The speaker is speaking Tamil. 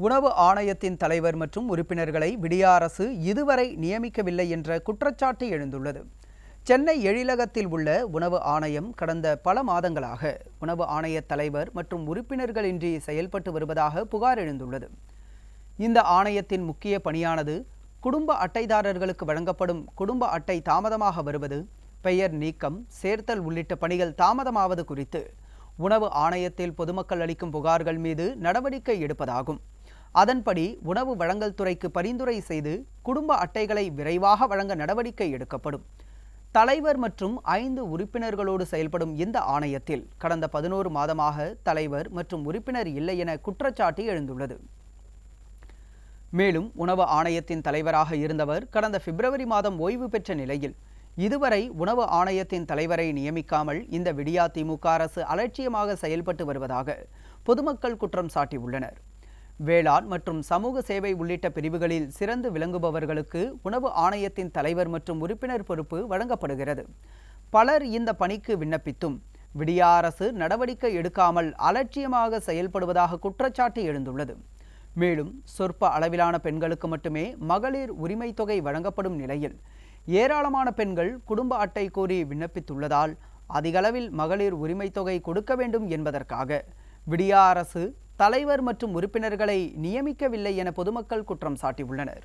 உணவு ஆணையத்தின் தலைவர் மற்றும் உறுப்பினர்களை விடியா அரசு இதுவரை நியமிக்கவில்லை என்ற குற்றச்சாட்டு எழுந்துள்ளது. சென்னை எழிலகத்தில் உள்ள உணவு ஆணையம் கடந்த பல மாதங்களாக உணவு ஆணைய தலைவர் மற்றும் உறுப்பினர்களின்றி செயல்பட்டு வருவதாக புகார் எழுந்துள்ளது. இந்த ஆணையத்தின் முக்கிய பணியானது குடும்ப அட்டைதாரர்களுக்கு வழங்கப்படும் குடும்ப அட்டை தாமதமாக வருவது, பெயர் நீக்கம், சேர்த்தல் உள்ளிட்ட பணிகள் தாமதமாவது குறித்து உணவு ஆணையத்தில் பொதுமக்கள் அளிக்கும் புகார்கள் மீது நடவடிக்கை எடுப்பதாகும். அதன்படி உணவு வழங்கல் துறைக்கு பரிந்துரை செய்து குடும்ப அட்டைகளை விரைவாக வழங்க நடவடிக்கை எடுக்கப்படும். தலைவர் மற்றும் 5 உறுப்பினர்களோடு செயல்படும் இந்த ஆணையத்தில் கடந்த 11 மாதமாக தலைவர் மற்றும் உறுப்பினர் இல்லை என குற்றச்சாட்டு எழுந்துள்ளது. மேலும் உணவு ஆணையத்தின் தலைவராக இருந்தவர் கடந்த பிப்ரவரி மாதம் ஓய்வு பெற்ற நிலையில் இதுவரை உணவு ஆணையத்தின் தலைவரை நியமிக்காமல் இந்த விடியா திமுக அரசு அலட்சியமாக செயல்பட்டு வருவதாக பொதுமக்கள் குற்றம் சாட்டியுள்ளனர். வேளாண் மற்றும் சமூக சேவை உள்ளிட்ட பிரிவுகளில் சிறந்து விளங்குபவர்களுக்கு உணவு ஆணையத்தின் தலைவர் மற்றும் உறுப்பினர் பொறுப்பு வழங்கப்படுகிறது. பலர் இந்த பணிக்கு விண்ணப்பித்தும் விடியா அரசு நடவடிக்கை எடுக்காமல் அலட்சியமாக செயல்படுவதாக குற்றச்சாட்டு எழுந்துள்ளது. மேலும் சொற்ப அளவிலான பெண்களுக்கு மட்டுமே மகளிர் உரிமை தொகை வழங்கப்படும் நிலையில் ஏராளமான பெண்கள் குடும்ப அட்டை கோரி விண்ணப்பித்துள்ளதால் அதிகளவில் மகளிர் உரிமை தொகை கொடுக்க வேண்டும் என்பதற்காக விடியா அரசு தலைவர் மற்றும் உறுப்பினர்களை நியமிக்கவில்லை என பொதுமக்கள் குற்றம் சாட்டியுள்ளனர்.